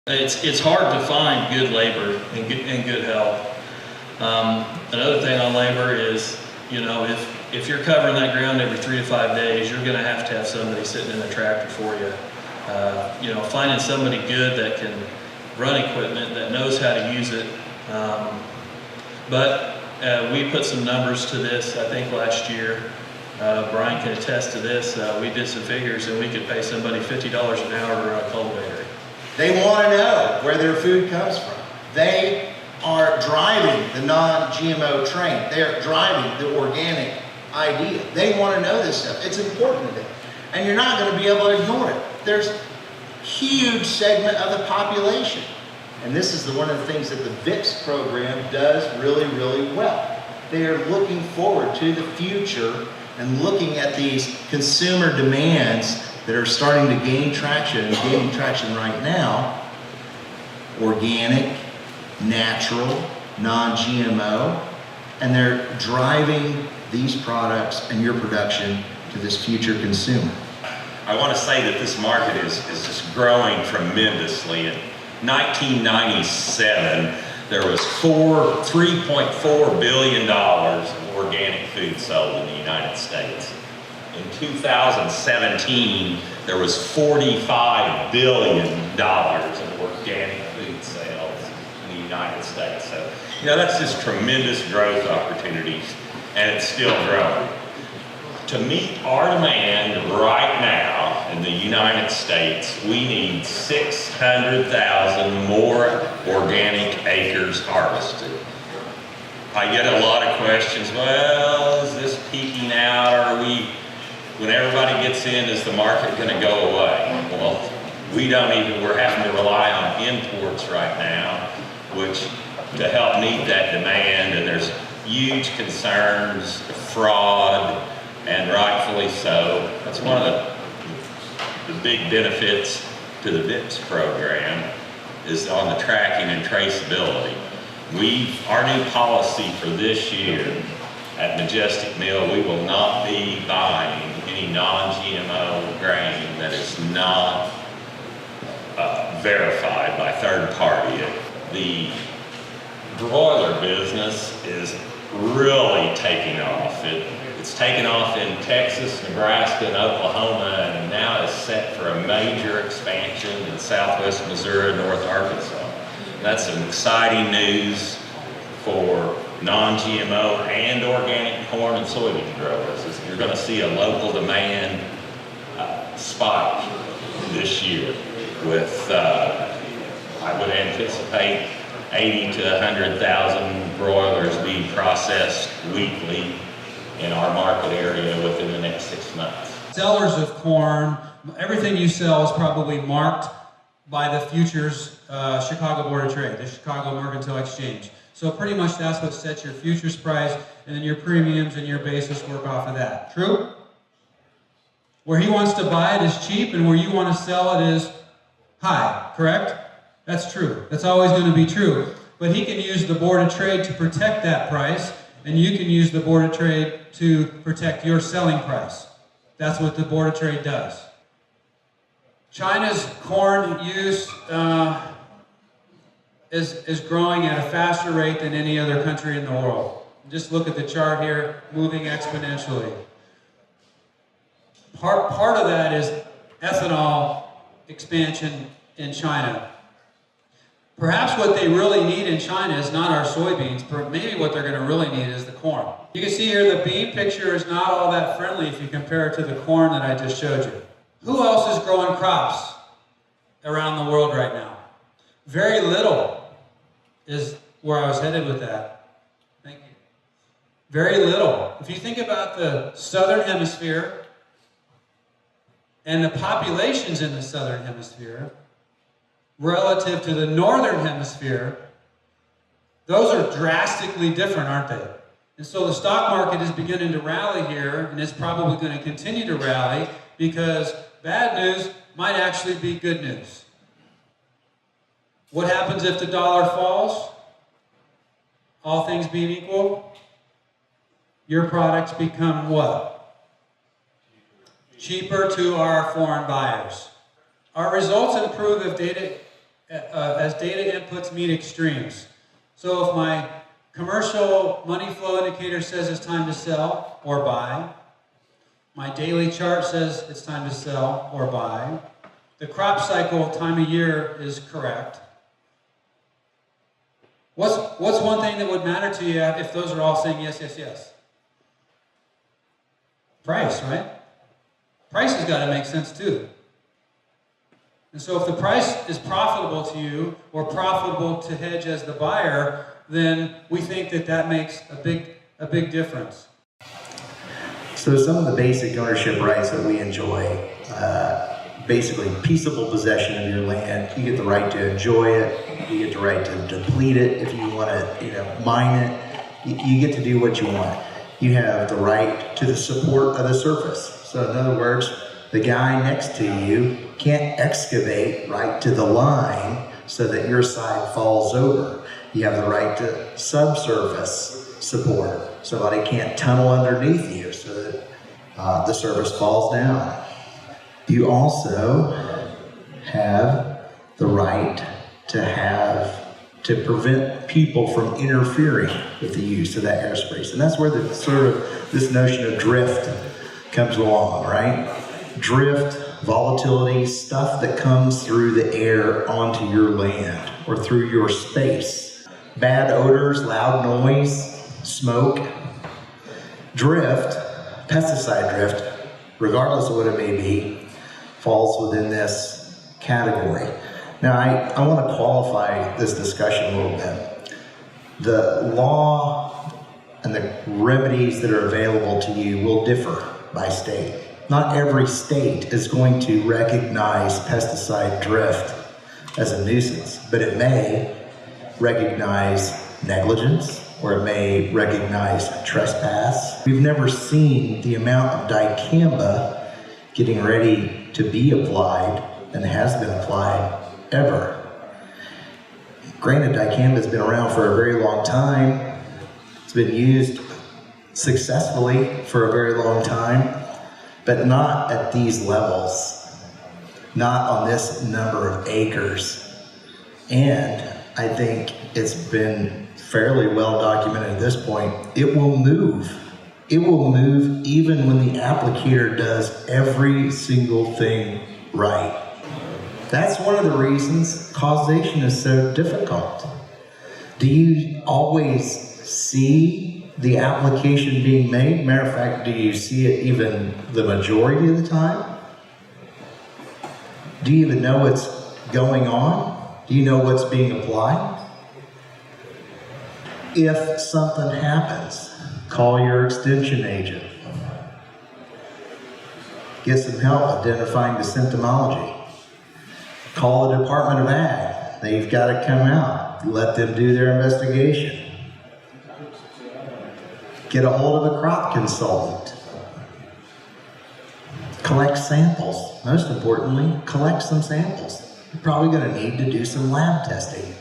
It's hard to find good labor and good help. Another thing on labor is, if you're covering that ground every 3 to 5 days, you're going to have somebody sitting in the tractor for you. Finding somebody good that can run equipment, that knows how to use it. But we put some numbers to this, I think last year. Brian can attest to this. We did some figures and we could pay somebody $50 an hour to run a cultivator. They want to know where their food comes from. They are driving the non-GMO train. They're driving the organic idea. They want to know this stuff. It's important to them. And you're not going to be able to ignore it. There's a huge segment of the population. And this is one of the things that the VISPS program does really, really well. They are looking forward to the future and looking at these consumer demands that are starting to gain traction and gaining traction right now. Organic, natural, non-GMO, and they're driving these products and your production to this future consumer. I want to say that this market is just growing tremendously. In 1997, there was $3.4 billion of organic food sold in the United States. In 2017, there was $45 billion of organic food sales in the United States. So, that's just tremendous growth opportunities, and it's still growing. To meet our demand right now in the United States, we need 600,000 more organic acres harvested. I get a lot of questions, well, is this peaking out? When everybody gets in, is the market going to go away? Well, we're having to rely on imports right now, which to help meet that demand, and there's huge concerns, fraud, and rightfully so. That's one of the big benefits to the VISPS program is on the tracking and traceability. Our new policy for this year at Majestic Mill, we will not be buying any non-GMO grain that is not verified by third party. The broiler business is really taking off. It's taken off in Texas, Nebraska, and Oklahoma, and now is set for a major expansion in southwest Missouri and north Arkansas. That's some exciting news for non-GMO and organic corn and soybean growers. You're going to see a local demand spike this year with, I would anticipate 80 to 100,000 broilers being processed weekly in our market area within the next 6 months. Sellers of corn, everything you sell is probably marked by the futures Chicago Board of Trade, the Chicago Mercantile Exchange. So pretty much that's what sets your futures price, and then your premiums and your basis work off of that. True? Where he wants to buy it is cheap, and where you want to sell it is high, correct? That's true. That's always going to be true. But he can use the Board of Trade to protect that price, and you can use the Board of Trade to protect your selling price. That's what the Board of Trade does. China's corn use is growing at a faster rate than any other country in the world. Just look at the chart here, moving exponentially. Part of that is ethanol expansion in China. Perhaps what they really need in China is not our soybeans, but maybe what they're going to really need is the corn. You can see here the bean picture is not all that friendly if you compare it to the corn that I just showed you. Who else is growing crops around the world right now? Very little is where I was headed with that. Thank you. Very little. If you think about the southern hemisphere and the populations in the southern hemisphere, relative to the northern hemisphere, those are drastically different, aren't they? And so the stock market is beginning to rally here, and it's probably going to continue to rally because bad news might actually be good news. What happens if the dollar falls? All things being equal, your products become what? Cheaper to our foreign buyers. Our results improve as data inputs meet extremes. So if my commercial money flow indicator says it's time to sell or buy, my daily chart says it's time to sell or buy, the crop cycle time of year is correct. What's one thing that would matter to you if those are all saying yes, yes, yes? Price, right? Price has got to make sense too. And so if the price is profitable to you or profitable to hedge as the buyer, then we think that that makes a big difference. So some of the basic ownership rights that we enjoy, basically peaceable possession of your land. You get the right to enjoy it. You get the right to deplete it if you want to, mine it. You get to do what you want. You have the right to the support of the surface. So in other words, the guy next to you can't excavate right to the line so that your side falls over. You have the right to subsurface support. Somebody can't tunnel underneath you so that the surface falls down. You also have the right to prevent people from interfering with the use of that airspace. And that's where this notion of drift comes along, right? Drift, volatility, stuff that comes through the air onto your land or through your space. Bad odors, loud noise, smoke. Drift, pesticide drift, regardless of what it may be, falls within this category. Now, I want to qualify this discussion a little bit. The law and the remedies that are available to you will differ by state. Not every state is going to recognize pesticide drift as a nuisance, but it may recognize negligence, or it may recognize trespass. We've never seen the amount of dicamba getting ready to be applied, and has been applied, ever. Granted, dicamba has been around for a very long time. It's been used successfully for a very long time, but not at these levels, not on this number of acres. And I think it's been fairly well documented at this point. It will move. It will move even when the applicator does every single thing right. That's one of the reasons causation is so difficult. Do you always see the application being made? Matter of fact, do you see it even the majority of the time? Do you even know what's going on? Do you know what's being applied? If something happens, call your extension agent. Get some help identifying the symptomology. Call the Department of Ag. They've got to come out. Let them do their investigation. Get a hold of a crop consultant. Collect samples. Most importantly, collect some samples. You're probably going to need to do some lab testing.